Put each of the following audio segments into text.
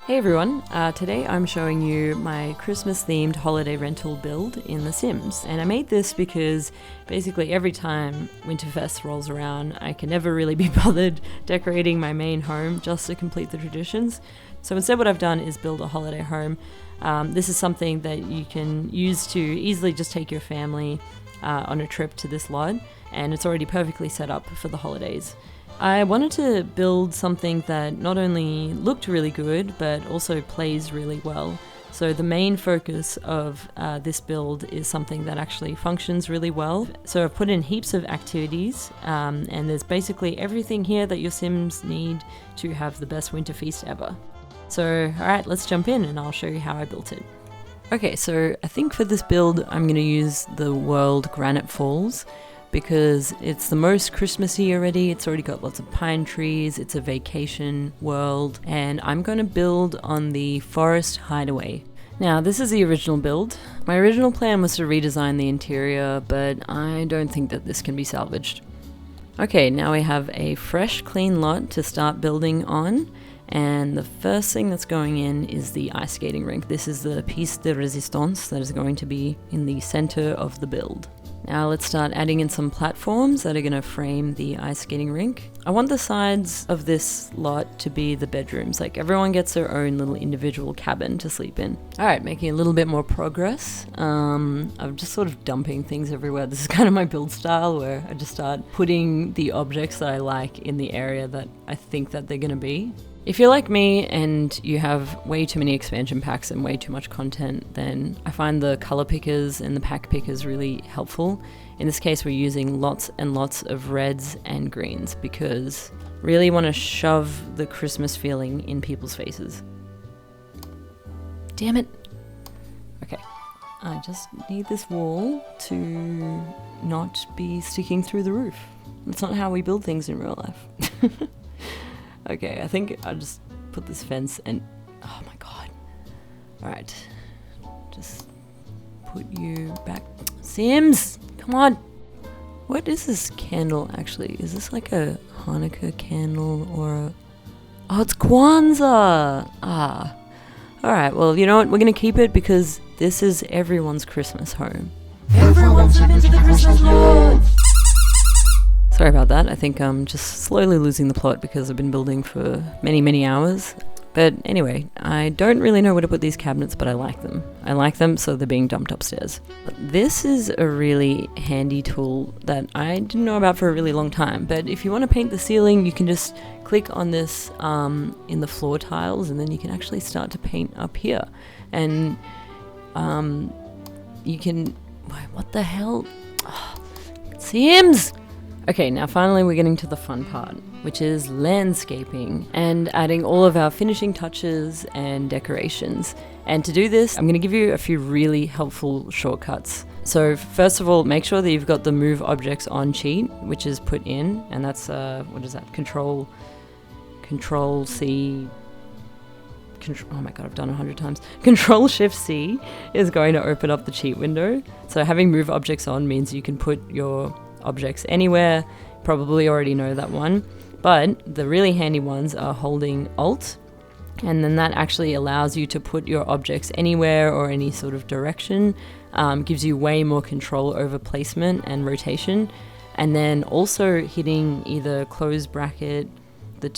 Hey everyone, today I'm showing you my Christmas themed holiday rental build in The Sims, and I made this because basically every time Winterfest rolls around I can never really be bothered decorating my main home just to complete the traditions. So instead what I've done is build a holiday home. This is something that you can use to easily just take your family on a trip to this lot, and it's already perfectly set up for the holidays. I wanted to build something that not only looked really good, but also plays really well. So the main focus of this build is something that actually functions really well. So I've put in heaps of activities, and there's basically everything here that your Sims need to have the best winter feast ever. So alright, let's jump in and I'll show you how I built it. Okay, so I think for this build I'm going to use the World Granite Falls, because it's the most Christmassy already. It's already got lots of pine trees, it's a vacation world, and I'm going to build on the Forest Hideaway. Now, this is the original build. My original plan was to redesign the interior, but I don't think that this can be salvaged. Okay, now we have a fresh, clean lot to start building on, and the first thing that's going in is the ice skating rink. This is the piece de resistance that is going to be in the center of the build. Now let's start adding in some platforms that are going to frame the ice skating rink. I want the sides of this lot to be the bedrooms, like everyone gets their own little individual cabin to sleep in. Alright, making a little bit more progress. I'm just sort of dumping things everywhere. This is kind of my build style, where I just start putting the objects that I like in the area that I think that they're going to be. If you're like me and you have way too many expansion packs and way too much content, then I find the color pickers and the pack pickers really helpful. In this case, we're using lots and lots of reds and greens because really want to shove the Christmas feeling in people's faces. Damn it. Okay, I just need this wall to not be sticking through the roof. That's not how we build things in real life. Okay, I think I'll just put this fence and... oh my god. Alright. Just put you back. Sims! Come on! What is this candle actually? Is this like a Hanukkah candle or a... oh, it's Kwanzaa! Ah. Alright, well, you know what? We're gonna keep it because this is everyone's Christmas home. Everyone step into the Christmas Lord! Sorry about that, I think I'm just slowly losing the plot because I've been building for many hours. But anyway, I don't really know where to put these cabinets, but I like them. I like them, so they're being dumped upstairs. But this is a really handy tool that I didn't know about for a really long time. But if you want to paint the ceiling, you can just click on this in the floor tiles, and then you can actually start to paint up here. And you can... what the hell? Oh, Sims! Okay, now finally we're getting to the fun part, which is landscaping and adding all of our finishing touches and decorations. And to do this, I'm going to give you a few really helpful shortcuts. So first of all, make sure that you've got the move objects on cheat, which is put in, and that's, what is that, Control C, oh my god, I've done it 100 times. Control Shift C is going to open up the cheat window. So having move objects on means you can put your objects anywhere. Probably already know that one, but the really handy ones are holding Alt, and then that actually allows you to put your objects anywhere or any sort of direction. Gives you way more control over placement and rotation. And then also hitting either close bracket,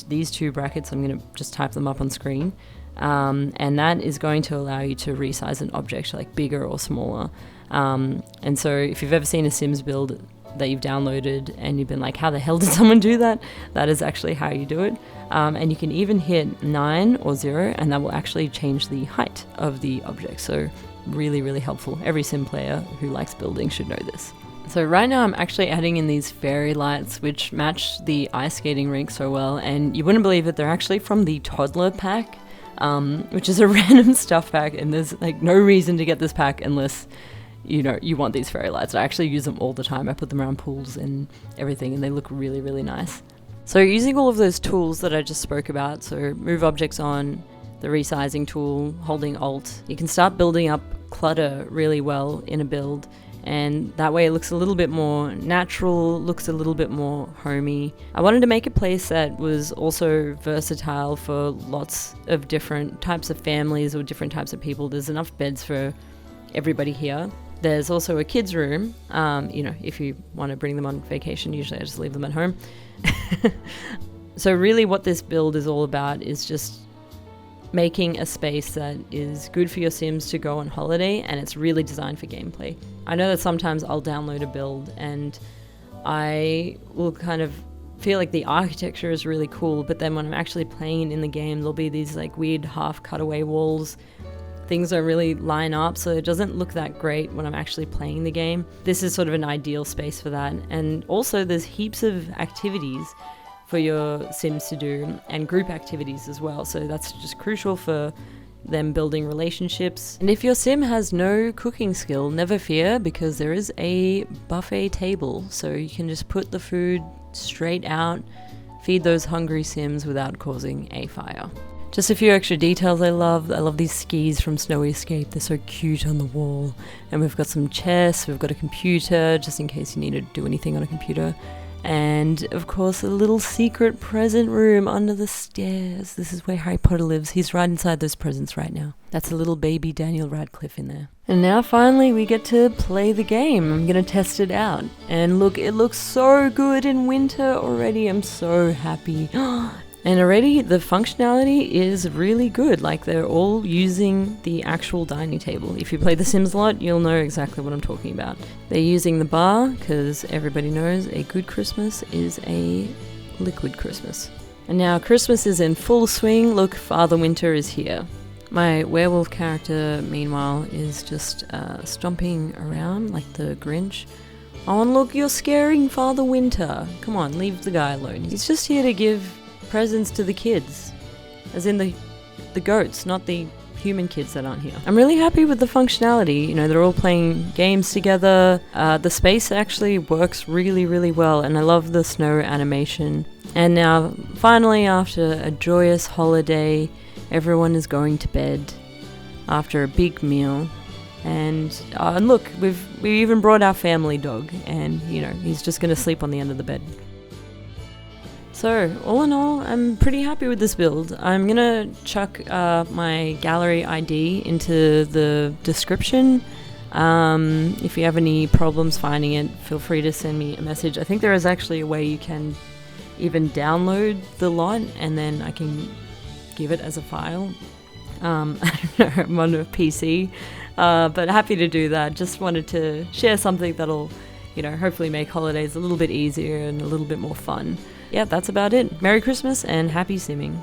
these two brackets, I'm going to just type them up on screen, and that is going to allow you to resize an object like bigger or smaller. And so if you've ever seen a Sims build that you've downloaded and you've been like, how the hell did someone do that? That is actually how you do it. And you can even hit 9 or 0, and that will actually change the height of the object. So really helpful. Every Sim player who likes building should know this. So right now I'm actually adding in these fairy lights which match the ice skating rink so well, and you wouldn't believe it, they're actually from the toddler pack, which is a random stuff pack, and there's like no reason to get this pack unless you know, you want these fairy lights. I actually use them all the time. I put them around pools and everything, and they look really nice. So using all of those tools that I just spoke about, so move objects on, the resizing tool, holding Alt, you can start building up clutter really well in a build. and that way it looks a little bit more natural, looks a little bit more homey. I wanted to make a place that was also versatile for lots of different types of families or different types of people. There's enough beds for everybody here. There's also a kids' room, if you want to bring them on vacation. Usually I just leave them at home. So really what this build is all about is just making a space that is good for your Sims to go on holiday, and it's really designed for gameplay. I know that sometimes I'll download a build and I will kind of feel like the architecture is really cool, but then when I'm actually playing it in the game, there'll be these like weird half cutaway walls. Things don't really line up, so it doesn't look that great when I'm actually playing the game. This is sort of an ideal space for that. And also there's heaps of activities for your Sims to do, and group activities as well. So that's just crucial for them building relationships. And if your Sim has no cooking skill, never fear, because there is a buffet table. So you can just put the food straight out, feed those hungry Sims without causing a fire. Just a few extra details I love. I love these skis from Snowy Escape. They're so cute on the wall. And we've got some chess, we've got a computer, just in case you need to do anything on a computer. And of course a little secret present room under the stairs. This is where Harry Potter lives. He's right inside those presents right now. That's a little baby Daniel Radcliffe in there. And now finally we get to play the game. I'm gonna test it out. And look, it looks so good in winter already. I'm so happy. And already the functionality is really good. Like, they're all using the actual dining table. If you play The Sims a lot, you'll know exactly what I'm talking about. They're using the bar because everybody knows a good Christmas is a liquid Christmas. And now Christmas is in full swing. Look, Father Winter is here. My werewolf character, meanwhile, is just stomping around like the Grinch. Oh, and look, you're scaring Father Winter. Come on, leave the guy alone. He's just here to give presents to the kids, as in the goats, not the human kids that aren't here. I'm really happy with the functionality. You know, they're all playing games together. The space actually works really, really well, and I love the snow animation. And now, finally, after a joyous holiday, everyone is going to bed after a big meal. And look, we even brought our family dog, and you know, he's just going to sleep on the end of the bed. So, all in all, I'm pretty happy with this build. I'm gonna chuck my gallery ID into the description. If you have any problems finding it, feel free to send me a message. I think there is actually a way you can even download the lot, and then I can give it as a file. I don't know, I'm on a PC, but happy to do that. Just wanted to share something that'll, you know, hopefully make holidays a little bit easier and a little bit more fun. Yeah, that's about it. Merry Christmas and happy simming.